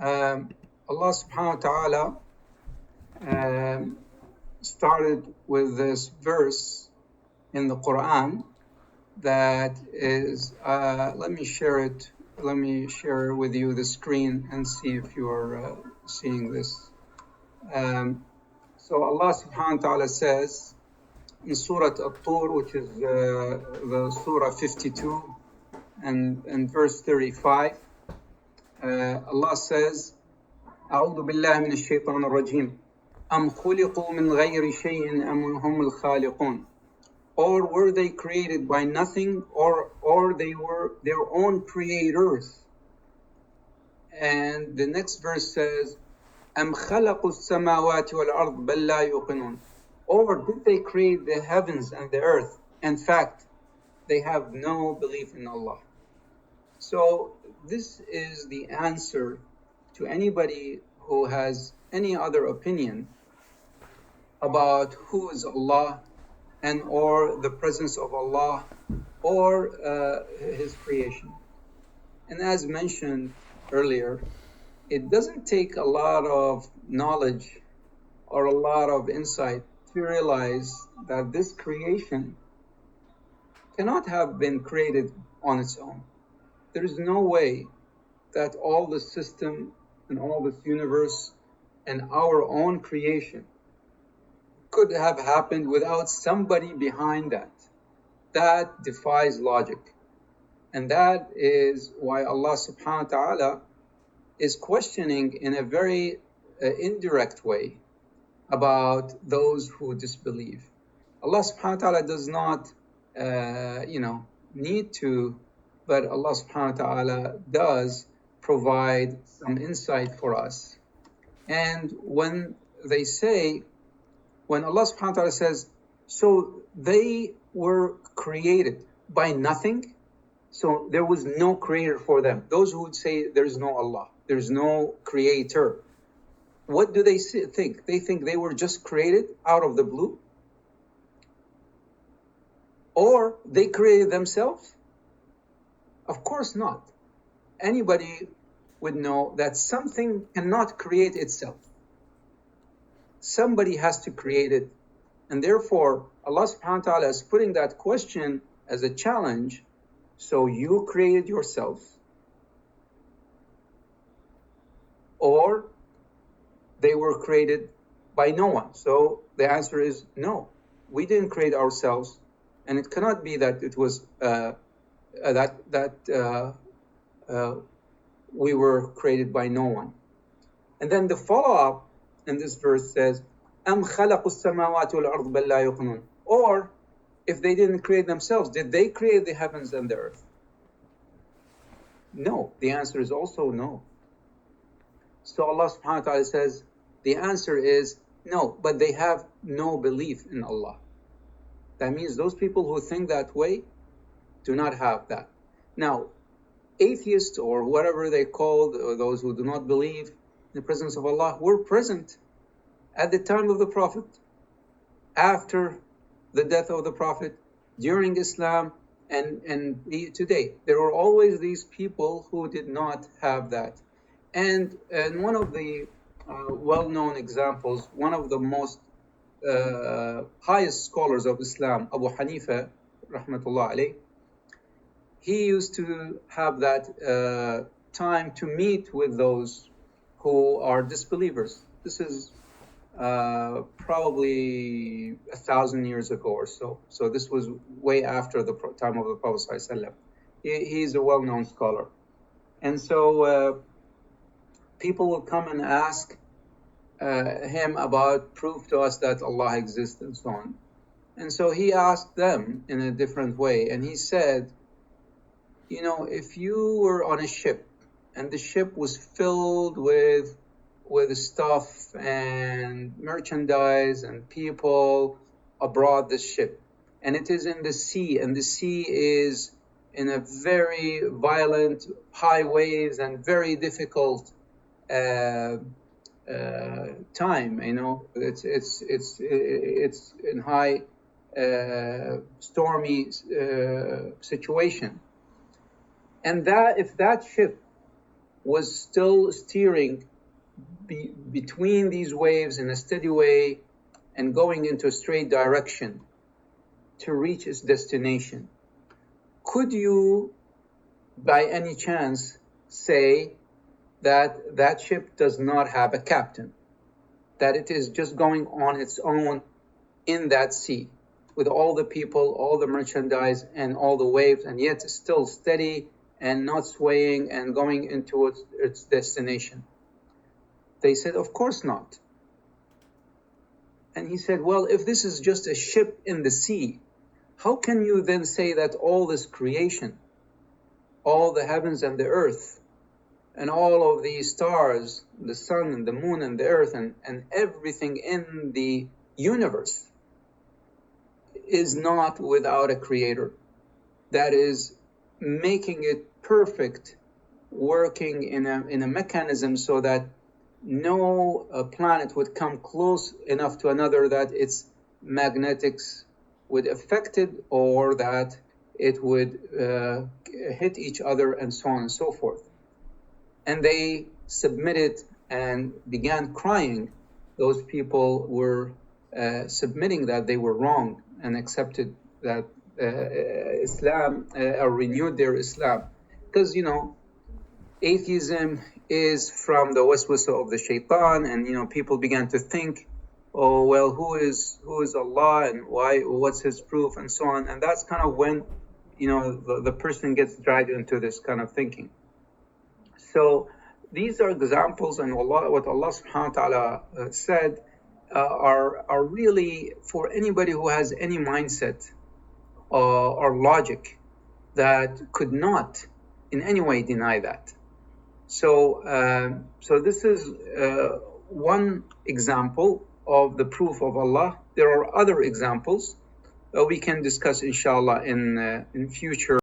Allah subhanahu wa ta'ala started with this verse in the Quran that is, let me share it. Let me share with you the screen and see if you are seeing this. So Allah subhanahu wa ta'ala says in Surah At-Tur, which is the Surah 52 and verse 35, Allah says, أعوذ بالله من الشيطان الرجيم أم خلقوا من غير شيء أم هم الخالقون. Or were they created by nothing, or they were their own creators? And the next verse says, أم خلقوا السماوات والأرض بل لا يوقنون. Or did they create the heavens and the earth? In fact, they have no belief in Allah. So this is the answer to anybody who has any other opinion about who is Allah and or the presence of Allah or His creation. And as mentioned earlier, it doesn't take a lot of knowledge or a lot of insight to realize that this creation cannot have been created on its own. There is no way that all the system and all this universe and our own creation could have happened without somebody behind that. That defies logic. And that is why Allah subhanahu wa ta'ala is questioning in a very indirect way about those who disbelieve. Allah subhanahu wa ta'ala does not, need to, but Allah subhanahu wa ta'ala does provide some insight for us. And when Allah subhanahu wa ta'ala says, so they were created by nothing, so there was no creator for them. Those who would say there's no Allah, there's no creator, what do they think? They think they were just created out of the blue? Or they created themselves? Of course not. Anybody would know that something cannot create itself. Somebody has to create it. And therefore, Allah subhanahu wa ta'ala is putting that question as a challenge. So you created yourself, or they were created by no one? So the answer is no, we didn't create ourselves, and it cannot be that it was we were created by no one. And then the follow-up in this verse says, أَمْ خَلَقُوا السَّمَاوَاتِ وَالْأَرْضِ بَلْ لَا يُوقِنُونَ. Or, if they didn't create themselves, did they create the heavens and the earth? No. The answer is also no. So Allah subhanahu wa ta'ala says, the answer is no, but they have no belief in Allah. That means those people who think that way do not have that. Now, atheists or whatever they called, or those who do not believe in the presence of Allah, were present at the time of the Prophet, after the death of the Prophet, during Islam, and today. There were always these people who did not have that. And one of the well-known examples, one of the most highest scholars of Islam, Abu Hanifa, rahmatullah alayh, he used to have that time to meet with those who are disbelievers. This is probably 1,000 years ago or so. So this was way after the time of the Prophet ﷺ. He's a well-known scholar. And so people will come and ask him about proof to us that Allah exists and so on. And so he asked them in a different way. And he said, if you were on a ship and the ship was filled with stuff and merchandise and people aboard the ship, and it is in the sea, and the sea is in a very violent, high waves and very difficult time, it's in high stormy situation. And that if that ship was still steering between these waves in a steady way and going into a straight direction to reach its destination. Could you, by any chance, say that that ship does not have a captain, that it is just going on its own in that sea with all the people, all the merchandise, and all the waves, and yet still steady and not swaying and going into its destination? They said, of course not. And he said, well, if this is just a ship in the sea, how can you then say that all this creation, all the heavens and the earth, and all of these stars, the sun and the moon and the earth, and everything in the universe is not without a creator that is making it perfect, working in a mechanism so that no planet would come close enough to another that its magnetics would affect it, or that it would hit each other, and so on and so forth. And they submitted and began crying. Those people were submitting that they were wrong and accepted that Islam, or renewed their Islam. Because, atheism is from the waswasa of the shaitan, and people began to think, oh well, who is Allah, and what's his proof, and so on. And that's kind of when the person gets dragged into this kind of thinking. So these are examples, and what Allah subhanahu wa ta'ala said are really for anybody who has any mindset or logic that could not in any way deny that. So this is one example of the proof of Allah. There are other examples we can discuss, inshallah, in future